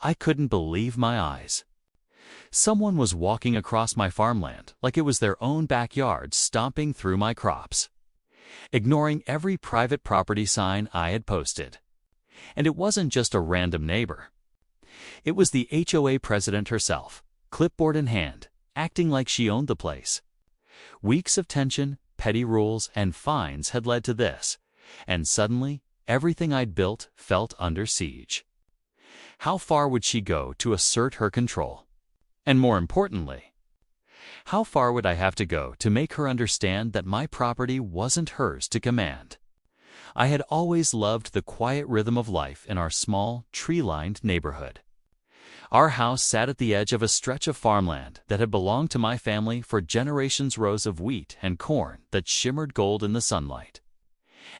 I couldn't believe my eyes. Someone was walking across my farmland like it was their own backyard, stomping through my crops, ignoring every private property sign I had posted. And it wasn't just a random neighbor. It was the HOA president herself, clipboard in hand, acting like she owned the place. Weeks of tension, petty rules, and fines had led to this, and suddenly, everything I'd built felt under siege. How far would she go to assert her control? And more importantly, how far would I have to go to make her understand that my property wasn't hers to command? I had always loved the quiet rhythm of life in our small, tree-lined neighborhood. Our house sat at the edge of a stretch of farmland that had belonged to my family for generations, rows of wheat and corn that shimmered gold in the sunlight,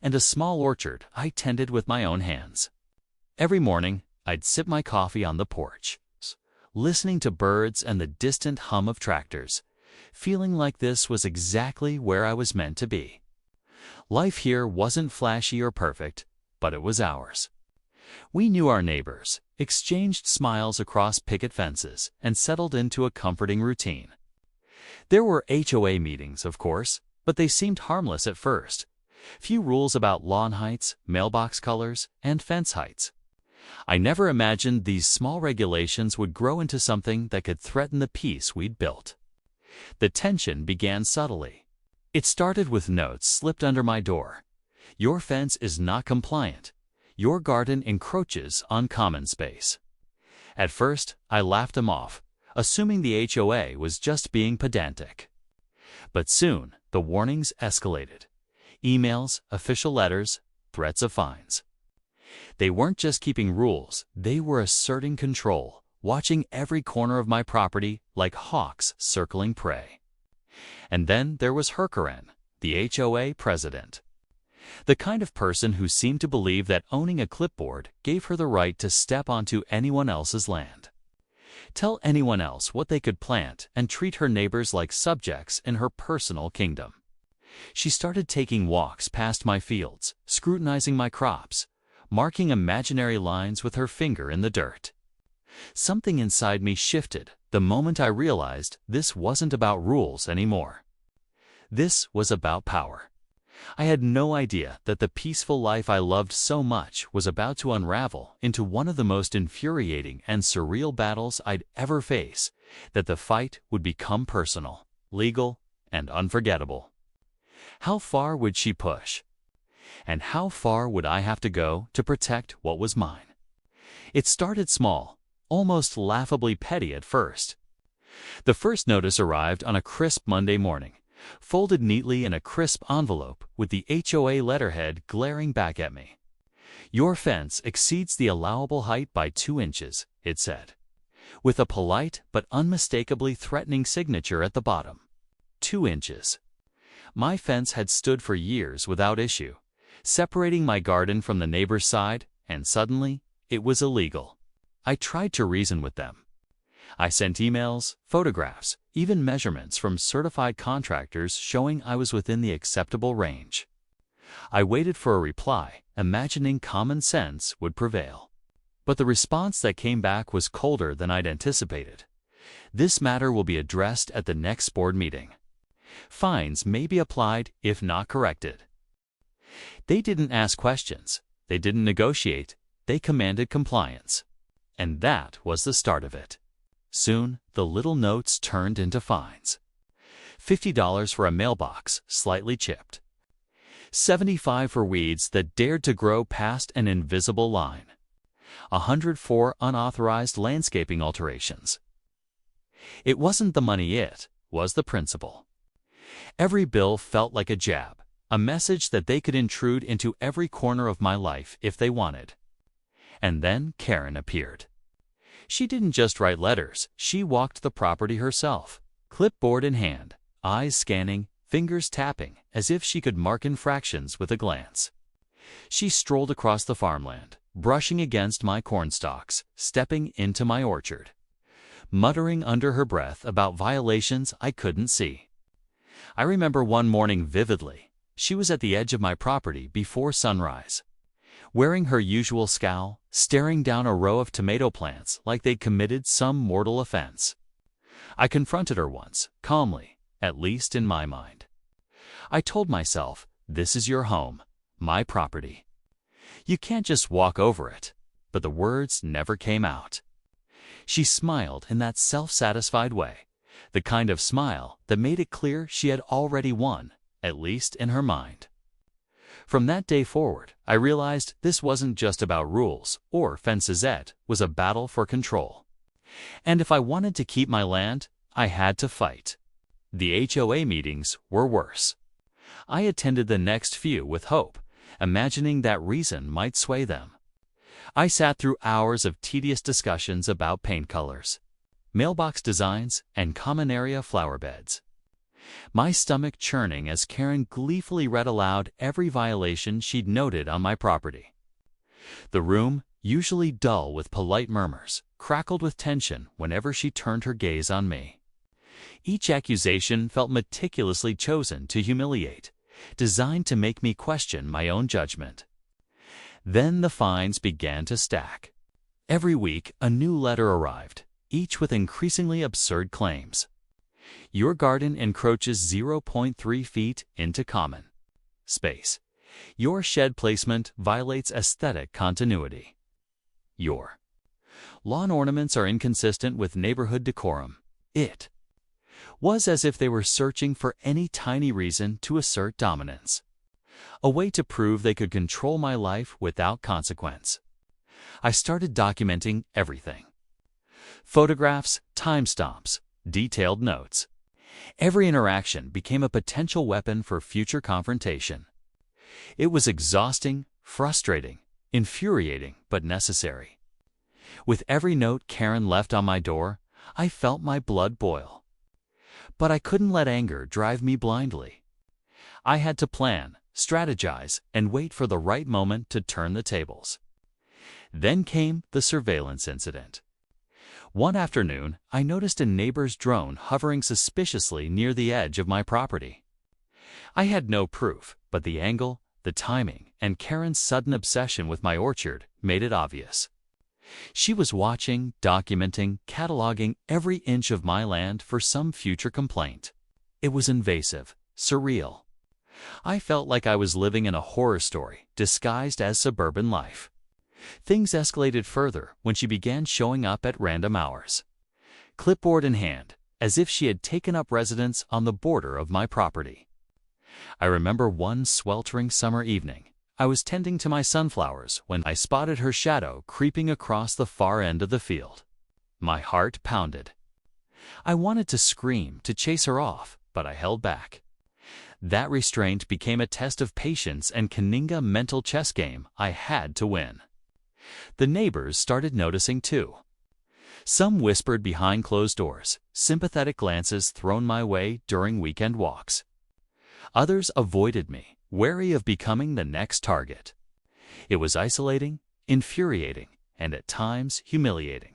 and a small orchard I tended with my own hands. Every morning, I'd sip my coffee on the porch, listening to birds and the distant hum of tractors, feeling like this was exactly where I was meant to be. Life here wasn't flashy or perfect, but it was ours. We knew our neighbors, exchanged smiles across picket fences, and settled into a comforting routine. There were HOA meetings, of course, but they seemed harmless at first. Few rules about lawn heights, mailbox colors, and fence heights. I never imagined these small regulations would grow into something that could threaten the peace we'd built. The tension began subtly. It started with notes slipped under my door. Your fence is not compliant. Your garden encroaches on common space. At first, I laughed them off, assuming the HOA was just being pedantic. But soon, the warnings escalated. Emails, official letters, threats of fines. They weren't just keeping rules, they were asserting control, watching every corner of my property like hawks circling prey. And then there was Herkeren, the HOA president. The kind of person who seemed to believe that owning a clipboard gave her the right to step onto anyone else's land, tell anyone else what they could plant, and treat her neighbors like subjects in her personal kingdom. She started taking walks past my fields, scrutinizing my crops, marking imaginary lines with her finger in the dirt. Something inside me shifted the moment I realized this wasn't about rules anymore. This was about power. I had no idea that the peaceful life I loved so much was about to unravel into one of the most infuriating and surreal battles I'd ever face, that the fight would become personal, legal, and unforgettable. How far would she push? And how far would I have to go to protect what was mine? It started small, almost laughably petty at first. The first notice arrived on a crisp Monday morning, folded neatly in a crisp envelope with the HOA letterhead glaring back at me. Your fence exceeds the allowable height by 2 inches, it said, with a polite but unmistakably threatening signature at the bottom. 2 inches. My fence had stood for years without issue, separating my garden from the neighbor's side, and suddenly, it was illegal. I tried to reason with them. I sent emails, photographs, even measurements from certified contractors showing I was within the acceptable range. I waited for a reply, imagining common sense would prevail. But the response that came back was colder than I'd anticipated. This matter will be addressed at the next board meeting. Fines may be applied if not corrected. They didn't ask questions. They didn't negotiate. They commanded compliance. And that was the start of it. Soon, the little notes turned into fines. $50 for a mailbox, slightly chipped. $75 for weeds that dared to grow past an invisible line. $100 for unauthorized landscaping alterations. It wasn't the money, it was the principle. Every bill felt like a jab, a message that they could intrude into every corner of my life if they wanted. And then Karen appeared. She didn't just write letters, she walked the property herself, clipboard in hand, eyes scanning, fingers tapping, as if she could mark infractions with a glance. She strolled across the farmland, brushing against my cornstalks, stepping into my orchard, muttering under her breath about violations I couldn't see. I remember one morning vividly. She was at the edge of my property before sunrise. Wearing her usual scowl, staring down a row of tomato plants like they'd committed some mortal offense. I confronted her once, calmly, at least in my mind. I told myself, this is your home, my property. You can't just walk over it. But the words never came out. She smiled in that self-satisfied way, the kind of smile that made it clear she had already won, at least in her mind. From that day forward, I realized this wasn't just about rules or fences. It was a battle for control. And if I wanted to keep my land, I had to fight. The HOA meetings were worse. I attended the next few with hope, imagining that reason might sway them. I sat through hours of tedious discussions about paint colors, mailbox designs, and common area flower beds. My stomach churning as Karen gleefully read aloud every violation she'd noted on my property. The room, usually dull with polite murmurs, crackled with tension whenever she turned her gaze on me. Each accusation felt meticulously chosen to humiliate, designed to make me question my own judgment. Then the fines began to stack. Every week, a new letter arrived, each with increasingly absurd claims. Your garden encroaches 0.3 feet into common space. Your shed placement violates aesthetic continuity. Your lawn ornaments are inconsistent with neighborhood decorum. It was as if they were searching for any tiny reason to assert dominance. A way to prove they could control my life without consequence. I started documenting everything. Photographs, timestamps, detailed notes. Every interaction became a potential weapon for future confrontation. It was exhausting, frustrating, infuriating, but necessary. With every note Karen left on my door, I felt my blood boil. But I couldn't let anger drive me blindly. I had to plan, strategize, and wait for the right moment to turn the tables. Then came the surveillance incident. One afternoon, I noticed a neighbor's drone hovering suspiciously near the edge of my property. I had no proof, but the angle, the timing, and Karen's sudden obsession with my orchard made it obvious. She was watching, documenting, cataloging every inch of my land for some future complaint. It was invasive, surreal. I felt like I was living in a horror story disguised as suburban life. Things escalated further when she began showing up at random hours, clipboard in hand, as if she had taken up residence on the border of my property. I remember one sweltering summer evening. I was tending to my sunflowers when I spotted her shadow creeping across the far end of the field. My heart pounded. I wanted to scream, to chase her off, but I held back. That restraint became a test of patience and Kaninga mental chess game I had to win. The neighbors started noticing too. Some whispered behind closed doors, sympathetic glances thrown my way during weekend walks. Others avoided me, wary of becoming the next target. It was isolating, infuriating, and at times humiliating.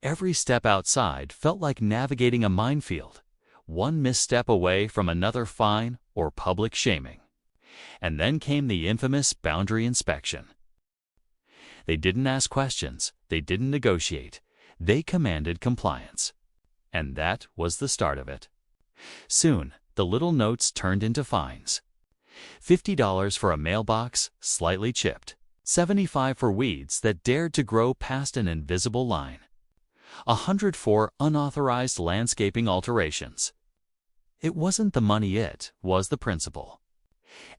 Every step outside felt like navigating a minefield, one misstep away from another fine or public shaming. And then came the infamous boundary inspection. They didn't ask questions, they didn't negotiate, they commanded compliance. And that was the start of it. Soon, the little notes turned into fines. $50 for a mailbox, slightly chipped. $75 for weeds that dared to grow past an invisible line. $100 for unauthorized landscaping alterations. It wasn't the money, it was the principle.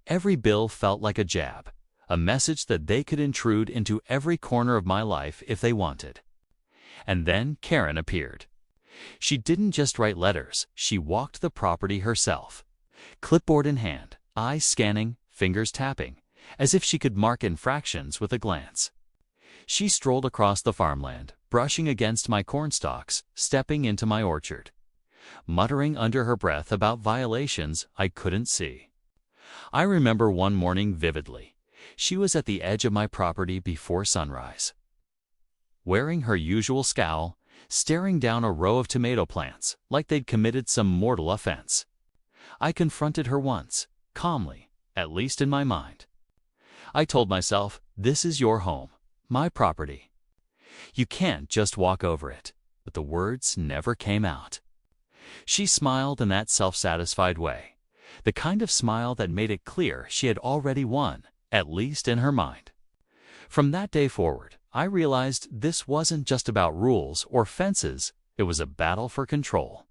Every bill felt like a jab, a message that they could intrude into every corner of my life if they wanted. And then Karen appeared. She didn't just write letters, she walked the property herself. Clipboard in hand, eyes scanning, fingers tapping, as if she could mark infractions with a glance. She strolled across the farmland, brushing against my cornstalks, stepping into my orchard, muttering under her breath about violations I couldn't see. I remember one morning vividly. She was at the edge of my property before sunrise. Wearing her usual scowl, staring down a row of tomato plants like they'd committed some mortal offense. I confronted her once, calmly, at least in my mind. I told myself, this is your home, my property. You can't just walk over it. But the words never came out. She smiled in that self-satisfied way, the kind of smile that made it clear she had already won, at least in her mind. From that day forward, I realized this wasn't just about rules or fences, it was a battle for control.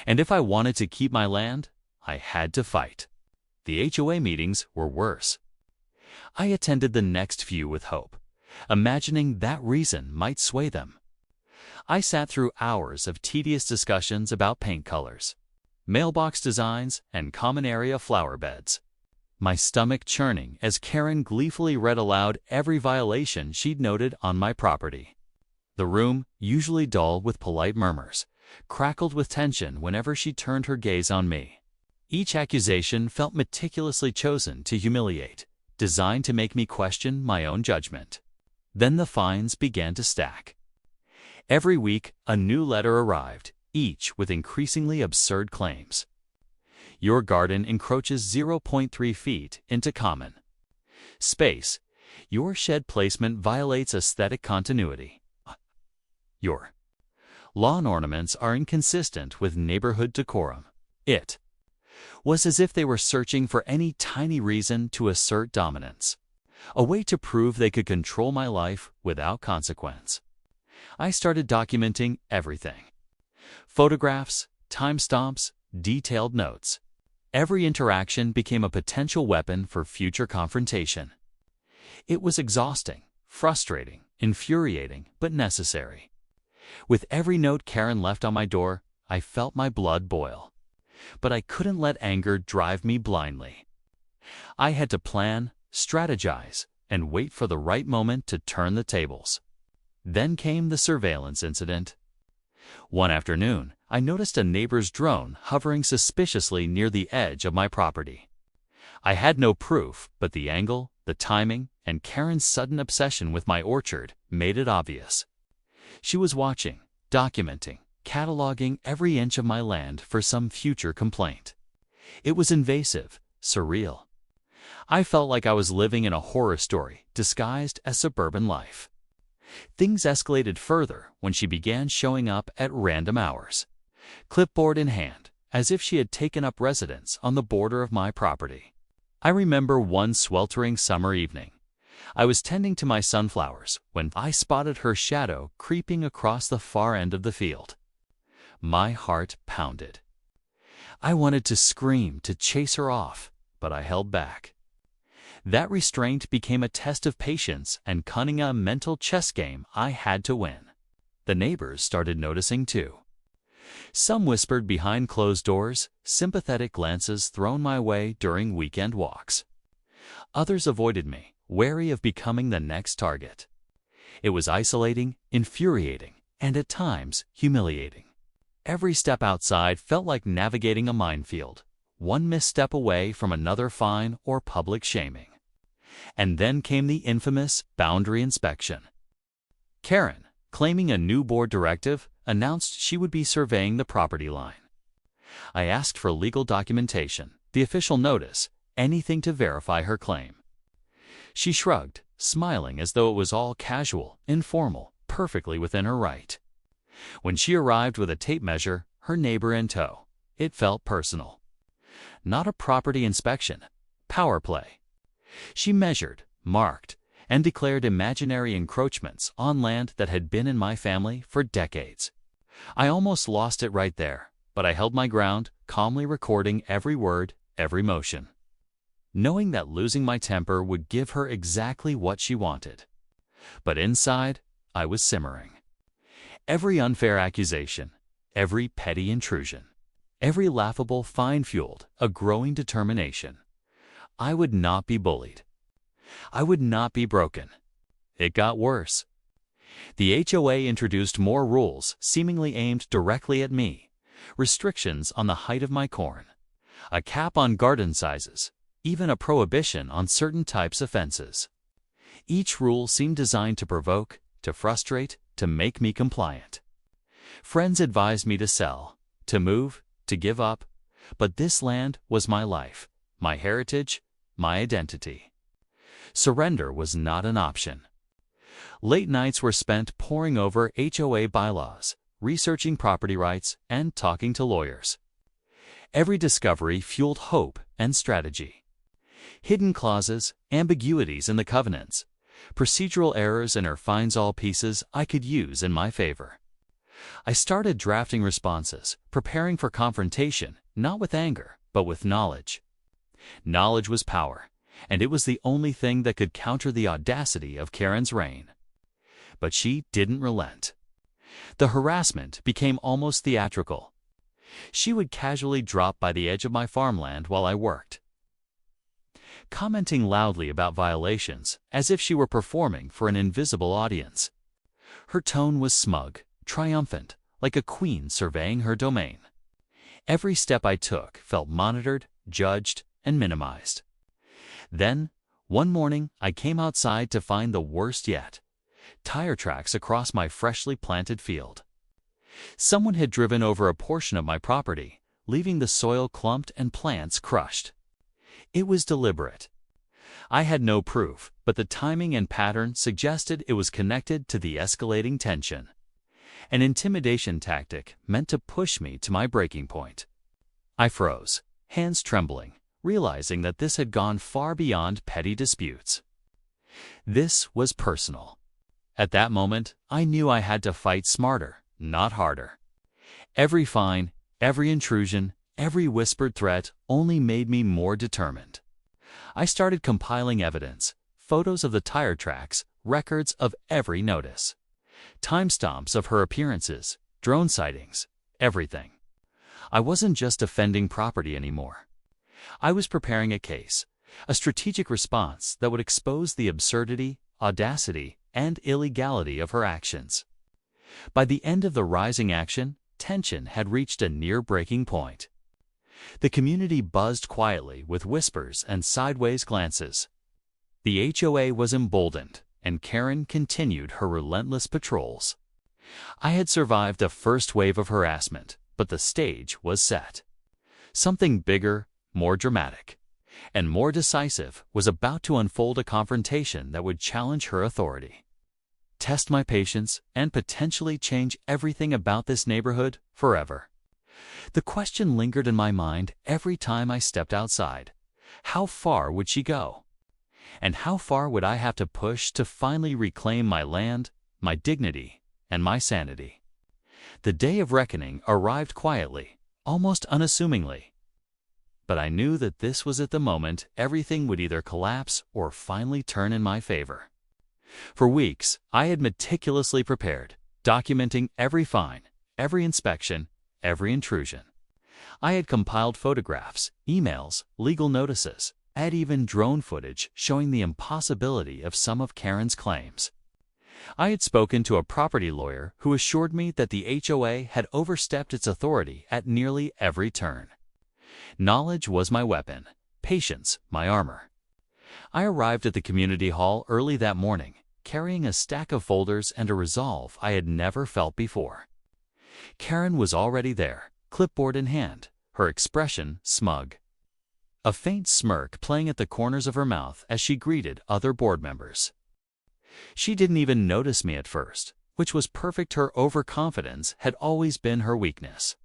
And if I wanted to keep my land, I had to fight. The HOA meetings were worse. I attended the next few with hope, imagining that reason might sway them. I sat through hours of tedious discussions about paint colors, mailbox designs, and common area flower beds. My stomach churning as Karen gleefully read aloud every violation she'd noted on my property. The room, usually dull with polite murmurs, crackled with tension whenever she turned her gaze on me. Each accusation felt meticulously chosen to humiliate, designed to make me question my own judgment. Then the fines began to stack. Every week, a new letter arrived, each with increasingly absurd claims. Your garden encroaches 0.3 feet into common space. Your shed placement violates aesthetic continuity. Your lawn ornaments are inconsistent with neighborhood decorum. It was as if they were searching for any tiny reason to assert dominance, a way to prove they could control my life without consequence. I started documenting everything. Photographs, timestamps, detailed notes. Every interaction became a potential weapon for future confrontation. It was exhausting, frustrating, infuriating, but necessary. With every note Karen left on my door, I felt my blood boil. But I couldn't let anger drive me blindly. I had to plan, strategize, and wait for the right moment to turn the tables. Then came the surveillance incident. One afternoon, I noticed a neighbor's drone hovering suspiciously near the edge of my property. I had no proof, but the angle, the timing, and Karen's sudden obsession with my orchard made it obvious. She was watching, documenting, cataloging every inch of my land for some future complaint. It was invasive, surreal. I felt like I was living in a horror story disguised as suburban life. Things escalated further when she began showing up at random hours, clipboard in hand, as if she had taken up residence on the border of my property. I remember one sweltering summer evening. I was tending to my sunflowers when I spotted her shadow creeping across the far end of the field. My heart pounded. I wanted to scream to chase her off, but I held back. That restraint became a test of patience and cunning, a mental chess game I had to win. The neighbors started noticing too. Some whispered behind closed doors, sympathetic glances thrown my way during weekend walks. Others avoided me, wary of becoming the next target. It was isolating, infuriating, and at times humiliating. Every step outside felt like navigating a minefield, one misstep away from another fine or public shaming. And then came the infamous boundary inspection. Karen, claiming a new board directive, announced she would be surveying the property line. I asked for legal documentation, the official notice, anything to verify her claim. She shrugged, smiling as though it was all casual, informal, perfectly within her right. When she arrived with a tape measure, her neighbor in tow, it felt personal. Not a property inspection, power play. She measured, marked, and declared imaginary encroachments on land that had been in my family for decades. I almost lost it right there, but I held my ground, calmly recording every word, every motion, knowing that losing my temper would give her exactly what she wanted. But inside, I was simmering. Every unfair accusation, every petty intrusion, every laughable fine fueled a growing determination. I would not be bullied. I would not be broken. It got worse. The HOA introduced more rules seemingly aimed directly at me, restrictions on the height of my corn, a cap on garden sizes, even a prohibition on certain types of fences. Each rule seemed designed to provoke, to frustrate, to make me compliant. Friends advised me to sell, to move, to give up, but this land was my life, my heritage, my identity. Surrender was not an option. Late nights were spent poring over HOA bylaws, researching property rights, and talking to lawyers. Every discovery fueled hope and strategy. Hidden clauses, ambiguities in the covenants, procedural errors in her finds-all pieces I could use in my favor. I started drafting responses, preparing for confrontation, not with anger, but with knowledge. Knowledge was power, and it was the only thing that could counter the audacity of Karen's reign. But she didn't relent. The harassment became almost theatrical. She would casually drop by the edge of my farmland while I worked, commenting loudly about violations as if she were performing for an invisible audience. Her tone was smug, triumphant, like a queen surveying her domain. Every step I took felt monitored, judged, and minimized. Then, one morning, I came outside to find the worst yet: tire tracks across my freshly planted field. Someone had driven over a portion of my property, leaving the soil clumped and plants crushed. It was deliberate. I had no proof, but the timing and pattern suggested it was connected to the escalating tension. An intimidation tactic meant to push me to my breaking point. I froze, hands trembling, realizing that this had gone far beyond petty disputes. This was personal. At that moment, I knew I had to fight smarter, not harder. Every fine, every intrusion, every whispered threat only made me more determined. I started compiling evidence, photos of the tire tracks, records of every notice, timestamps of her appearances, drone sightings, everything. I wasn't just defending property anymore. I was preparing a case, a strategic response that would expose the absurdity, audacity, and illegality of her actions. By the end of the rising action, tension had reached a near breaking point. The community buzzed quietly with whispers and sideways glances. The HOA was emboldened, and Karen continued her relentless patrols. I had survived the first wave of harassment, but the stage was set. Something bigger, more dramatic, and more decisive was about to unfold, a confrontation that would challenge her authority, test my patience, and potentially change everything about this neighborhood forever. The question lingered in my mind every time I stepped outside. How far would she go? And how far would I have to push to finally reclaim my land, my dignity, and my sanity? The day of reckoning arrived quietly, almost unassumingly. But I knew that this was at the moment everything would either collapse or finally turn in my favor. For weeks, I had meticulously prepared, documenting every fine, every inspection, every intrusion. I had compiled photographs, emails, legal notices, and even drone footage showing the impossibility of some of Karen's claims. I had spoken to a property lawyer who assured me that the HOA had overstepped its authority at nearly every turn. Knowledge was my weapon, patience my armor. I arrived at the community hall early that morning, carrying a stack of folders and a resolve I had never felt before. Karen was already there, clipboard in hand, her expression smug, a faint smirk playing at the corners of her mouth as she greeted other board members. She didn't even notice me at first, which was perfect. Her overconfidence had always been her weakness.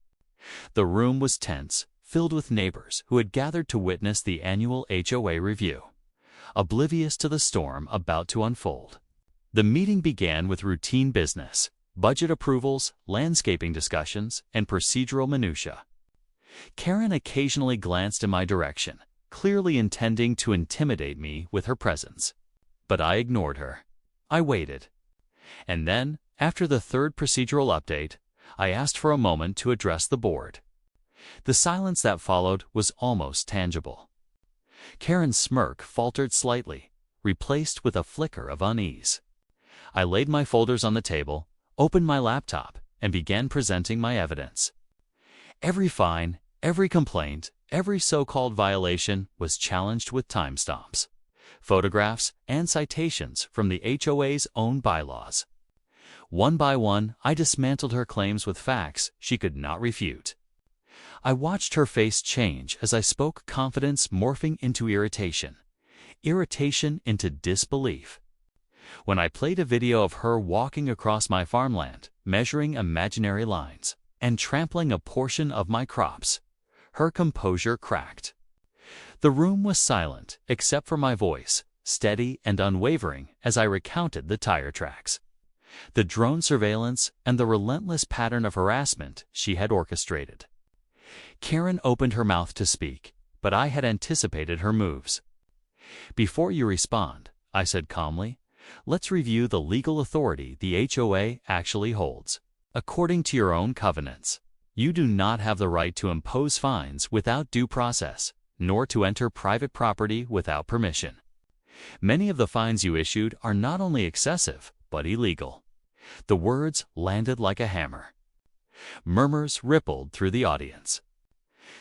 The room was tense, filled with neighbors who had gathered to witness the annual HOA review, oblivious to the storm about to unfold. The meeting began with routine business: budget approvals, landscaping discussions, and procedural minutiae. Karen occasionally glanced in my direction, clearly intending to intimidate me with her presence. But I ignored her. I waited. And then, after the third procedural update, I asked for a moment to address the board. The silence that followed was almost tangible. Karen's smirk faltered slightly, replaced with a flicker of unease. I laid my folders on the table, opened my laptop, and began presenting my evidence. Every fine, every complaint, every so-called violation was challenged with timestamps, photographs, and citations from the HOA's own bylaws. One by one, I dismantled her claims with facts she could not refute. I watched her face change as I spoke, confidence morphing into irritation. irritation into disbelief. When I played a video of her walking across my farmland, measuring imaginary lines, and trampling a portion of my crops, her composure cracked. The room was silent, except for my voice, steady and unwavering as I recounted the tire tracks, the drone surveillance, and the relentless pattern of harassment she had orchestrated. Karen opened her mouth to speak, but I had anticipated her moves. "Before you respond," I said calmly, "let's review the legal authority the HOA actually holds. According to your own covenants, you do not have the right to impose fines without due process, nor to enter private property without permission. Many of the fines you issued are not only excessive, but illegal." The words landed like a hammer. Murmurs rippled through the audience.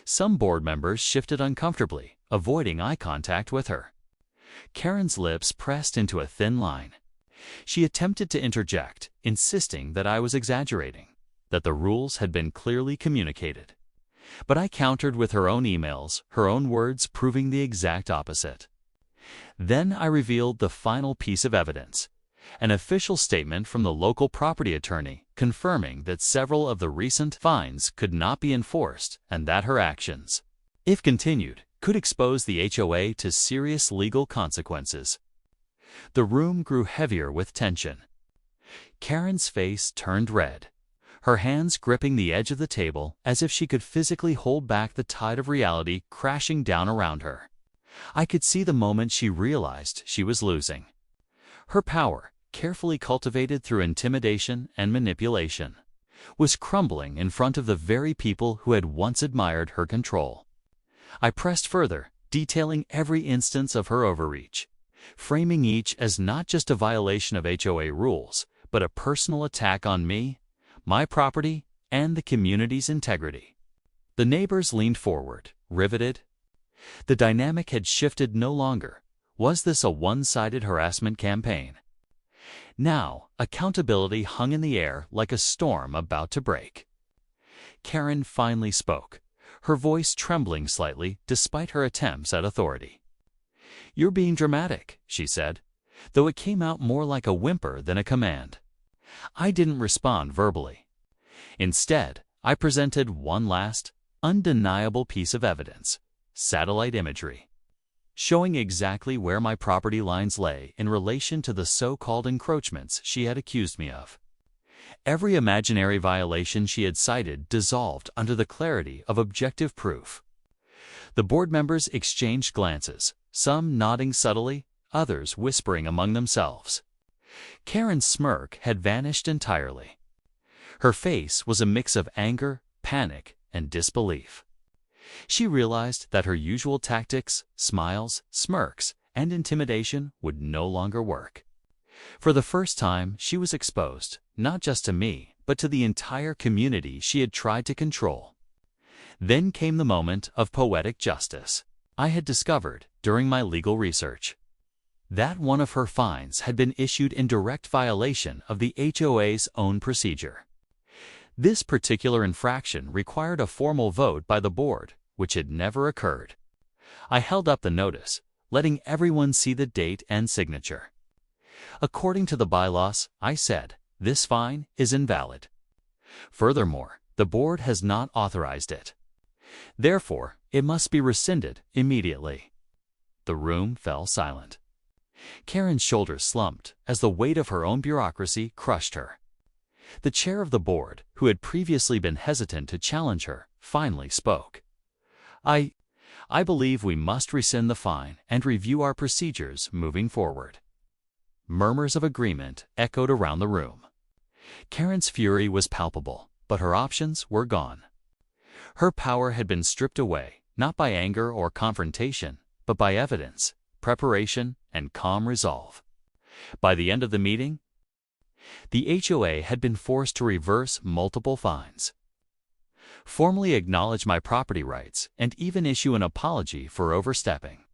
Some board members shifted uncomfortably, avoiding eye contact with her. Karen's lips pressed into a thin line. She attempted to interject, insisting that I was exaggerating, that the rules had been clearly communicated. But I countered with her own emails, her own words proving the exact opposite. Then I revealed the final piece of evidence, an official statement from the local property attorney confirming that several of the recent fines could not be enforced and that her actions, if continued, could expose the HOA to serious legal consequences. The room grew heavier with tension. Karen's face turned red, her hands gripping the edge of the table as if she could physically hold back the tide of reality crashing down around her. I could see the moment she realized she was losing. Her power, carefully cultivated through intimidation and manipulation, was crumbling in front of the very people who had once admired her control. I pressed further, detailing every instance of her overreach, framing each as not just a violation of HOA rules, but a personal attack on me, my property, and the community's integrity. The neighbors leaned forward, riveted. The dynamic had shifted no longer. Was this a one-sided harassment campaign? Now, accountability hung in the air like a storm about to break. Karen finally spoke, her voice trembling slightly despite her attempts at authority. "You're being dramatic," she said, though it came out more like a whimper than a command. I didn't respond verbally. Instead, I presented one last, undeniable piece of evidence: satellite imagery, showing exactly where my property lines lay in relation to the so-called encroachments she had accused me of. Every imaginary violation she had cited dissolved under the clarity of objective proof. The board members exchanged glances, some nodding subtly, others whispering among themselves. Karen's smirk had vanished entirely. Her face was a mix of anger, panic, and disbelief. She realized that her usual tactics, smiles, smirks, and intimidation would no longer work. For the first time, she was exposed, not just to me, but to the entire community she had tried to control. Then came the moment of poetic justice. I had discovered, during my legal research, that one of her fines had been issued in direct violation of the HOA's own procedure. This particular infraction required a formal vote by the board, which had never occurred. I held up the notice, letting everyone see the date and signature. According to the bylaws, I said, this fine is invalid. Furthermore, the board has not authorized it. Therefore, it must be rescinded immediately. The room fell silent. Karen's shoulders slumped as the weight of her own bureaucracy crushed her. The chair of the board, who had previously been hesitant to challenge her, finally spoke. I believe we must rescind the fine and review our procedures moving forward." Murmurs of agreement echoed around the room. Karen's fury was palpable, but her options were gone. Her power had been stripped away, not by anger or confrontation, but by evidence, preparation, and calm resolve. By the end of the meeting, the HOA had been forced to reverse multiple fines, formally acknowledge my property rights, and even issue an apology for overstepping.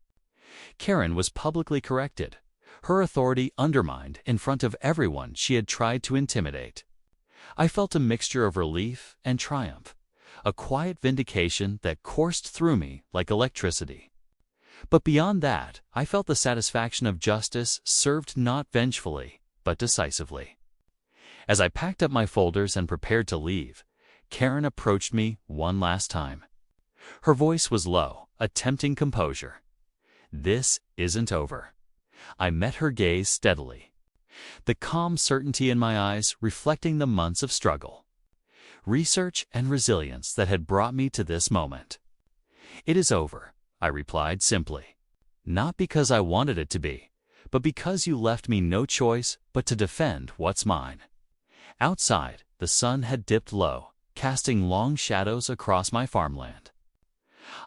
Karen was publicly corrected, her authority undermined in front of everyone she had tried to intimidate. I felt a mixture of relief and triumph, a quiet vindication that coursed through me like electricity. But beyond that, I felt the satisfaction of justice served not vengefully, but decisively. As I packed up my folders and prepared to leave, Karen approached me one last time. Her voice was low, a tempting composure. "This isn't over." I met her gaze steadily, the calm certainty in my eyes reflecting the months of struggle, research, and resilience that had brought me to this moment. "It is over," I replied simply. "Not because I wanted it to be, but because you left me no choice but to defend what's mine." Outside, the sun had dipped low, casting long shadows across my farmland.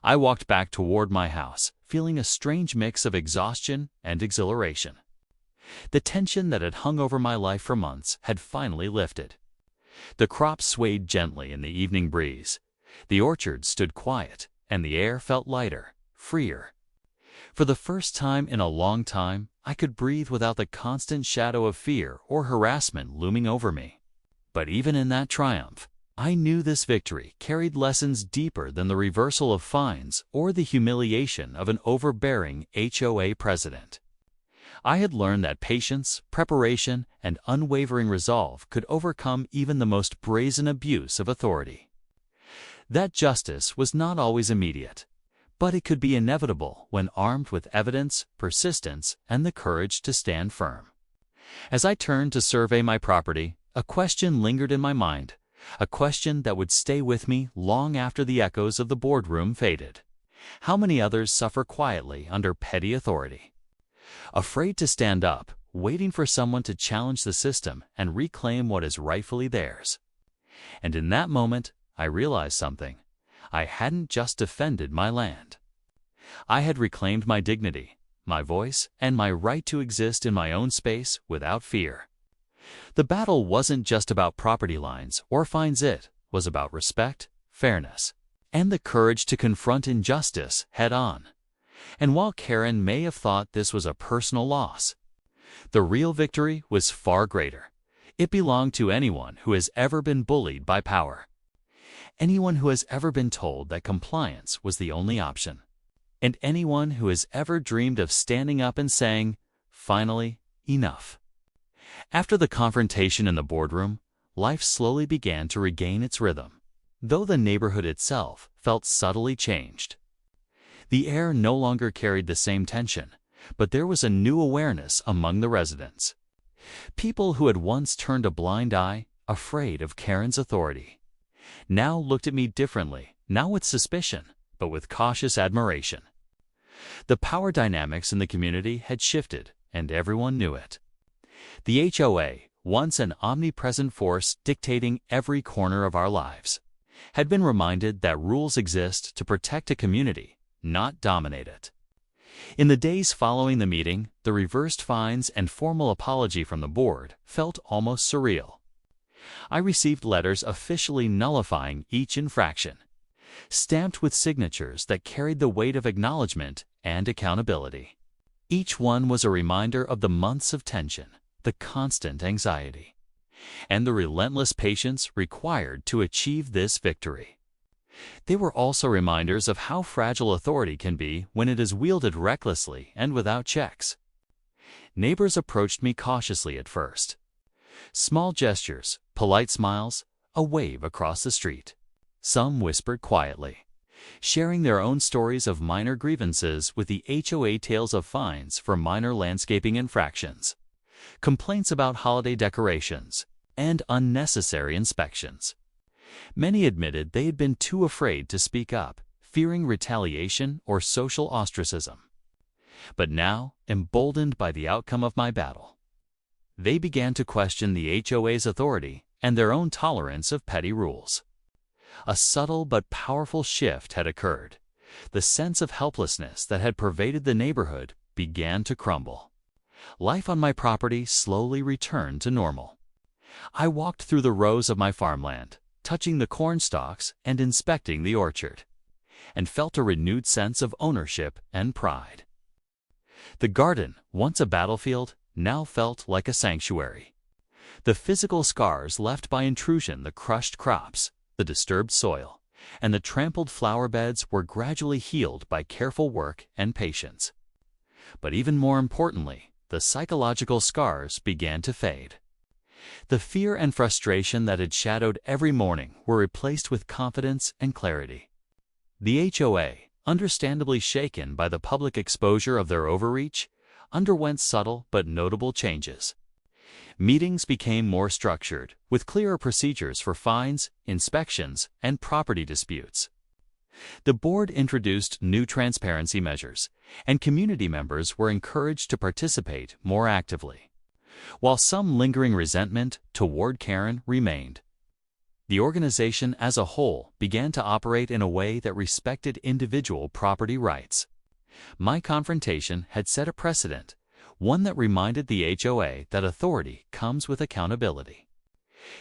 I walked back toward my house, feeling a strange mix of exhaustion and exhilaration. The tension that had hung over my life for months had finally lifted. The crops swayed gently in the evening breeze. The orchard stood quiet, and the air felt lighter, freer. For the first time in a long time, I could breathe without the constant shadow of fear or harassment looming over me. But even in that triumph, I knew this victory carried lessons deeper than the reversal of fines or the humiliation of an overbearing HOA president. I had learned that patience, preparation, and unwavering resolve could overcome even the most brazen abuse of authority. That justice was not always immediate, but it could be inevitable when armed with evidence, persistence, and the courage to stand firm. As I turned to survey my property, a question lingered in my mind, a question that would stay with me long after the echoes of the boardroom faded. How many others suffer quietly under petty authority? Afraid to stand up, waiting for someone to challenge the system and reclaim what is rightfully theirs. And in that moment, I realized something. I hadn't just defended my land. I had reclaimed my dignity, my voice, and my right to exist in my own space without fear. The battle wasn't just about property lines or fines, it was about respect, fairness, and the courage to confront injustice head-on. And while Karen may have thought this was a personal loss, the real victory was far greater. It belonged to anyone who has ever been bullied by power. Anyone who has ever been told that compliance was the only option. And anyone who has ever dreamed of standing up and saying, "Finally, enough." After the confrontation in the boardroom, life slowly began to regain its rhythm, though the neighborhood itself felt subtly changed. The air no longer carried the same tension, but there was a new awareness among the residents. People who had once turned a blind eye, afraid of Karen's authority, now looked at me differently, not with suspicion, but with cautious admiration. The power dynamics in the community had shifted, and everyone knew it. The HOA, once an omnipresent force dictating every corner of our lives, had been reminded that rules exist to protect a community, not dominate it. In the days following the meeting, the reversed fines and formal apology from the board felt almost surreal. I received letters officially nullifying each infraction, stamped with signatures that carried the weight of acknowledgement and accountability. Each one was a reminder of the months of tension, the constant anxiety, and the relentless patience required to achieve this victory. They were also reminders of how fragile authority can be when it is wielded recklessly and without checks. Neighbors approached me cautiously at first. Small gestures, polite smiles, a wave across the street. Some whispered quietly, sharing their own stories of minor grievances with the HOA tales of fines for minor landscaping infractions, complaints about holiday decorations, and unnecessary inspections. Many admitted they had been too afraid to speak up, fearing retaliation or social ostracism. But now, emboldened by the outcome of my battle, they began to question the HOA's authority and their own tolerance of petty rules. A subtle but powerful shift had occurred. The sense of helplessness that had pervaded the neighborhood began to crumble. Life on my property slowly returned to normal. I walked through the rows of my farmland, touching the corn stalks and inspecting the orchard, and felt a renewed sense of ownership and pride. The garden, once a battlefield, now felt like a sanctuary. The physical scars left by intrusion, the crushed crops, the disturbed soil, and the trampled flower beds were gradually healed by careful work and patience. But even more importantly, the psychological scars began to fade. The fear and frustration that had shadowed every morning were replaced with confidence and clarity. The HOA, understandably shaken by the public exposure of their overreach, underwent subtle but notable changes. Meetings became more structured, with clearer procedures for fines, inspections, and property disputes. The board introduced new transparency measures, and community members were encouraged to participate more actively. While some lingering resentment toward Karen remained, the organization as a whole began to operate in a way that respected individual property rights. My confrontation had set a precedent, one that reminded the HOA that authority comes with accountability.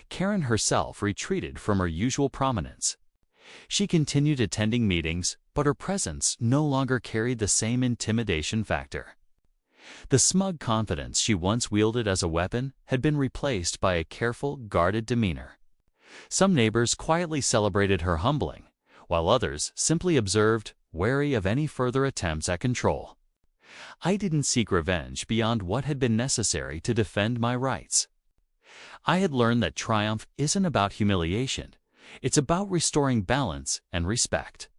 Karen herself retreated from her usual prominence. She continued attending meetings, but her presence no longer carried the same intimidation factor. The smug confidence she once wielded as a weapon had been replaced by a careful, guarded demeanor. Some neighbors quietly celebrated her humbling, while others simply observed, wary of any further attempts at control. I didn't seek revenge beyond what had been necessary to defend my rights. I had learned that triumph isn't about humiliation, it's about restoring balance and respect.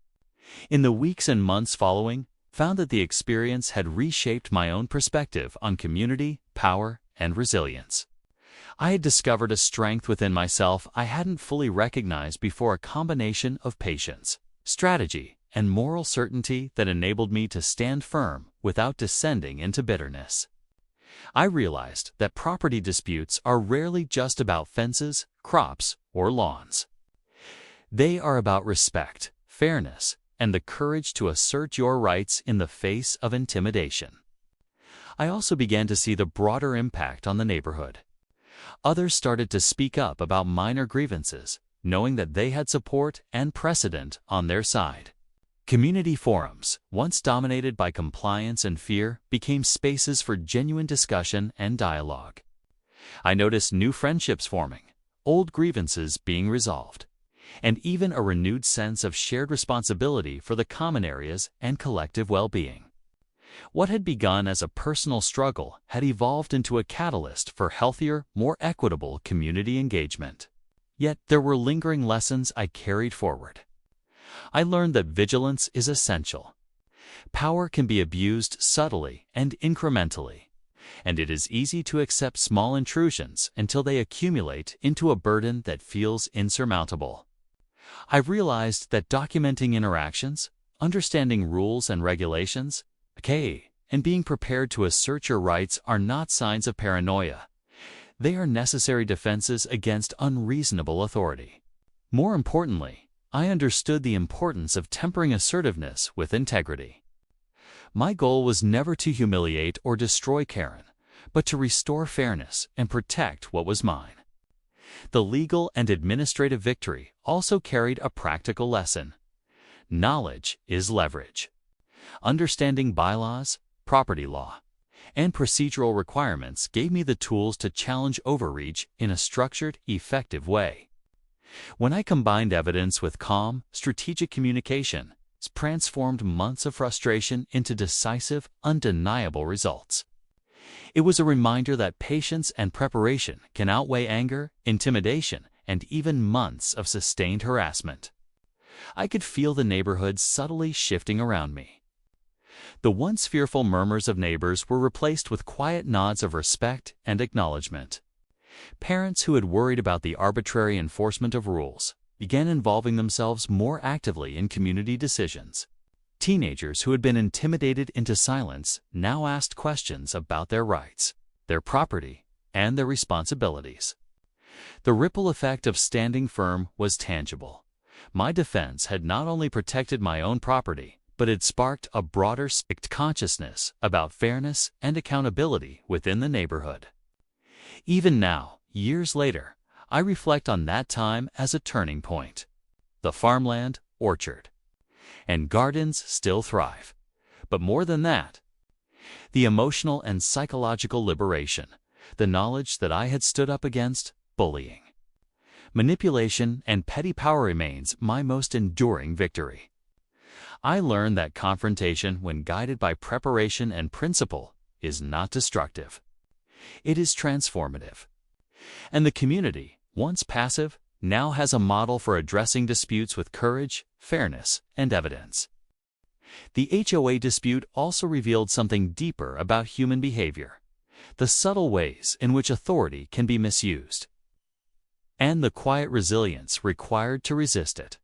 In the weeks and months following, found that the experience had reshaped my own perspective on community, power, and resilience. I had discovered a strength within myself I hadn't fully recognized before, a combination of patience, strategy, and moral certainty that enabled me to stand firm without descending into bitterness. I realized that property disputes are rarely just about fences, crops, or lawns. They are about respect, fairness, and the courage to assert your rights in the face of intimidation. I also began to see the broader impact on the neighborhood. Others started to speak up about minor grievances, knowing that they had support and precedent on their side. Community forums, once dominated by compliance and fear, became spaces for genuine discussion and dialogue. I noticed new friendships forming, old grievances being resolved, and even a renewed sense of shared responsibility for the common areas and collective well-being. What had begun as a personal struggle had evolved into a catalyst for healthier, more equitable community engagement. Yet there were lingering lessons I carried forward. I learned that vigilance is essential. Power can be abused subtly and incrementally, and it is easy to accept small intrusions until they accumulate into a burden that feels insurmountable. I realized that documenting interactions, understanding rules and regulations, and being prepared to assert your rights are not signs of paranoia. They are necessary defenses against unreasonable authority. More importantly, I understood the importance of tempering assertiveness with integrity. My goal was never to humiliate or destroy Karen, but to restore fairness and protect what was mine. The legal and administrative victory also carried a practical lesson. Knowledge is leverage. Understanding bylaws, property law, and procedural requirements gave me the tools to challenge overreach in a structured, effective way. When I combined evidence with calm, strategic communication, it transformed months of frustration into decisive, undeniable results. It was a reminder that patience and preparation can outweigh anger, intimidation, and even months of sustained harassment. I could feel the neighborhood subtly shifting around me. The once fearful murmurs of neighbors were replaced with quiet nods of respect and acknowledgement. Parents who had worried about the arbitrary enforcement of rules began involving themselves more actively in community decisions. Teenagers who had been intimidated into silence now asked questions about their rights, their property, and their responsibilities. The ripple effect of standing firm was tangible. My defense had not only protected my own property, but it sparked a broader consciousness about fairness and accountability within the neighborhood. Even now, years later, I reflect on that time as a turning point. The farmland, orchard, and gardens still thrive. But more than that, the emotional and psychological liberation, the knowledge that I had stood up against bullying. Manipulation and petty power remains my most enduring victory. I learned that confrontation, when guided by preparation and principle, is not destructive. It is transformative. And the community, once passive, now has a model for addressing disputes with courage, fairness, and evidence. The HOA dispute also revealed something deeper about human behavior, the subtle ways in which authority can be misused, and the quiet resilience required to resist it.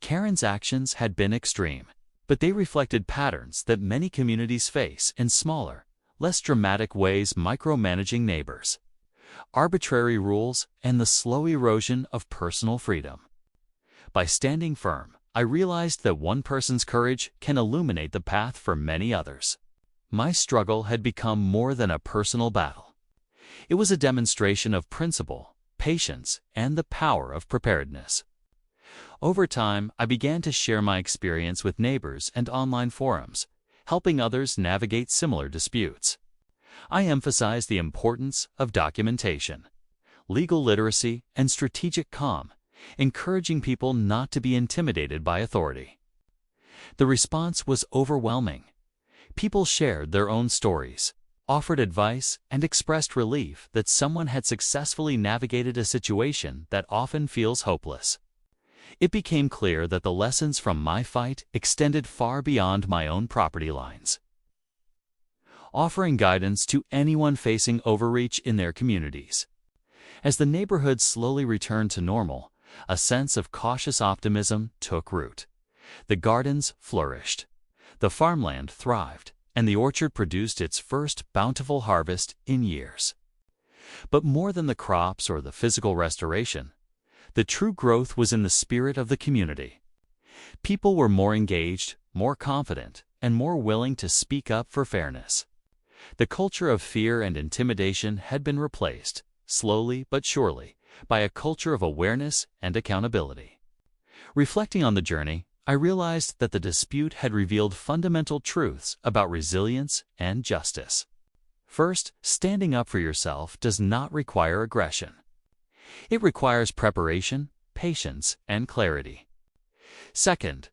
Karen's actions had been extreme, but they reflected patterns that many communities face in smaller, less dramatic ways: micromanaging neighbors, arbitrary rules, and the slow erosion of personal freedom. By standing firm, I realized that one person's courage can illuminate the path for many others. My struggle had become more than a personal battle. It was a demonstration of principle, patience, and the power of preparedness. Over time, I began to share my experience with neighbors and online forums, helping others navigate similar disputes. I emphasized the importance of documentation, legal literacy, and strategic calm, encouraging people not to be intimidated by authority. The response was overwhelming. People shared their own stories, offered advice, and expressed relief that someone had successfully navigated a situation that often feels hopeless. It became clear that the lessons from my fight extended far beyond my own property lines, offering guidance to anyone facing overreach in their communities. As the neighborhood slowly returned to normal, a sense of cautious optimism took root. The gardens flourished, the farmland thrived, and the orchard produced its first bountiful harvest in years. But more than the crops or the physical restoration, the true growth was in the spirit of the community. People were more engaged, more confident, and more willing to speak up for fairness. The culture of fear and intimidation had been replaced, slowly but surely, by a culture of awareness and accountability. Reflecting on the journey, I realized that the dispute had revealed fundamental truths about resilience and justice. First, standing up for yourself does not require aggression. It requires preparation, patience, and clarity. Second,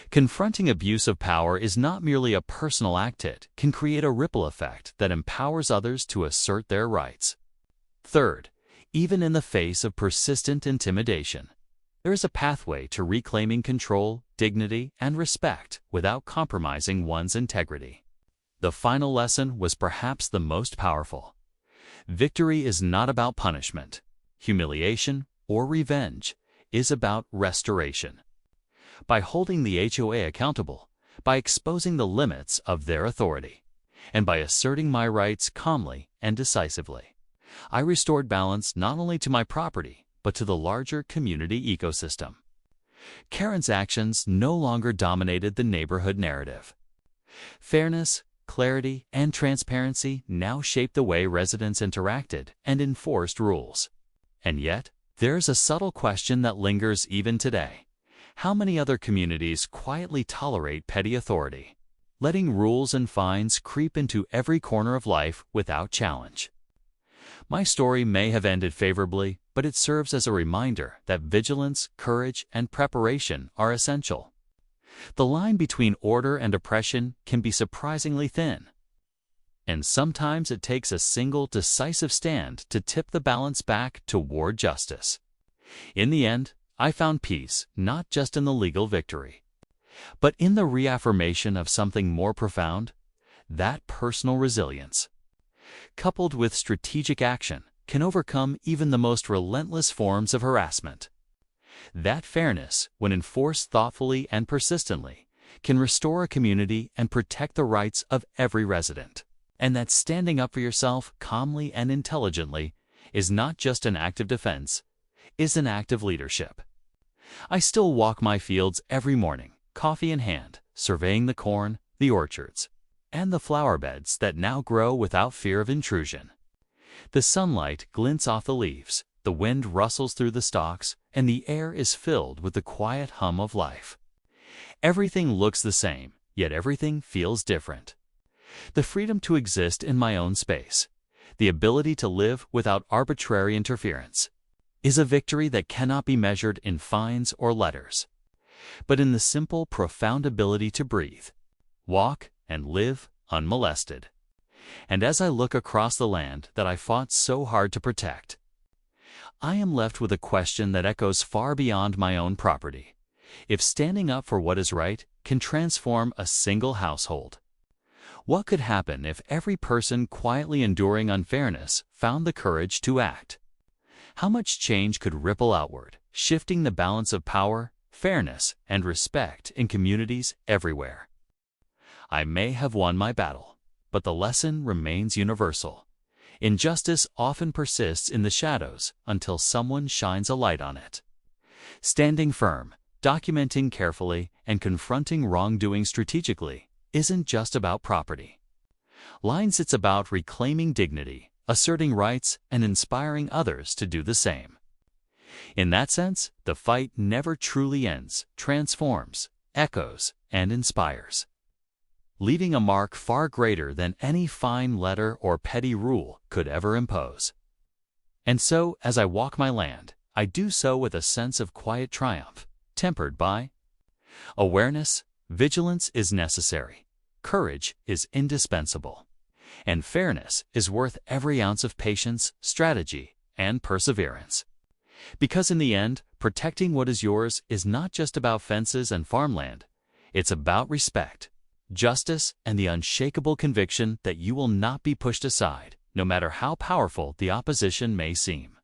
confronting abuse of power is not merely a personal act. It can create a ripple effect that empowers others to assert their rights. Third, even in the face of persistent intimidation, there is a pathway to reclaiming control, dignity, and respect without compromising one's integrity. The final lesson was perhaps the most powerful. Victory is not about punishment, humiliation, or revenge. It is about restoration. By holding the HOA accountable, by exposing the limits of their authority, and by asserting my rights calmly and decisively, I restored balance not only to my property, but to the larger community ecosystem. Karen's actions no longer dominated the neighborhood narrative. Fairness, clarity, and transparency now shaped the way residents interacted and enforced rules. And yet, there's a subtle question that lingers even today. How many other communities quietly tolerate petty authority, letting rules and fines creep into every corner of life without challenge? My story may have ended favorably, but it serves as a reminder that vigilance, courage, and preparation are essential. The line between order and oppression can be surprisingly thin, and sometimes it takes a single decisive stand to tip the balance back toward justice. In the end, I found peace not just in the legal victory, but in the reaffirmation of something more profound: that personal resilience, coupled with strategic action, can overcome even the most relentless forms of harassment. That fairness, when enforced thoughtfully and persistently, can restore a community and protect the rights of every resident. And that standing up for yourself calmly and intelligently is not just an act of defense, is an act of leadership. I still walk my fields every morning, coffee in hand, surveying the corn, the orchards, and the flower beds that now grow without fear of intrusion. The sunlight glints off the leaves, the wind rustles through the stalks, and the air is filled with the quiet hum of life. Everything looks the same, yet everything feels different. The freedom to exist in my own space, the ability to live without arbitrary interference. is a victory that cannot be measured in fines or letters, but in the simple, profound ability to breathe, walk, and live unmolested. And as I look across the land that I fought so hard to protect, I am left with a question that echoes far beyond my own property. If standing up for what is right can transform a single household, what could happen if every person quietly enduring unfairness found the courage to act? How much change could ripple outward, shifting the balance of power, fairness, and respect in communities everywhere? I may have won my battle, but the lesson remains universal. Injustice often persists in the shadows until someone shines a light on it. Standing firm, documenting carefully, and confronting wrongdoing strategically isn't just about property lines. It's about reclaiming dignity, asserting rights, and inspiring others to do the same. In that sense, the fight never truly ends, transforms, echoes, and inspires, leaving a mark far greater than any fine letter or petty rule could ever impose. And so, as I walk my land, I do so with a sense of quiet triumph, tempered by awareness. Vigilance is necessary, courage is indispensable, and fairness is worth every ounce of patience, strategy, and perseverance. Because in the end, protecting what is yours is not just about fences and farmland. It's about respect, justice, and the unshakable conviction that you will not be pushed aside, no matter how powerful the opposition may seem.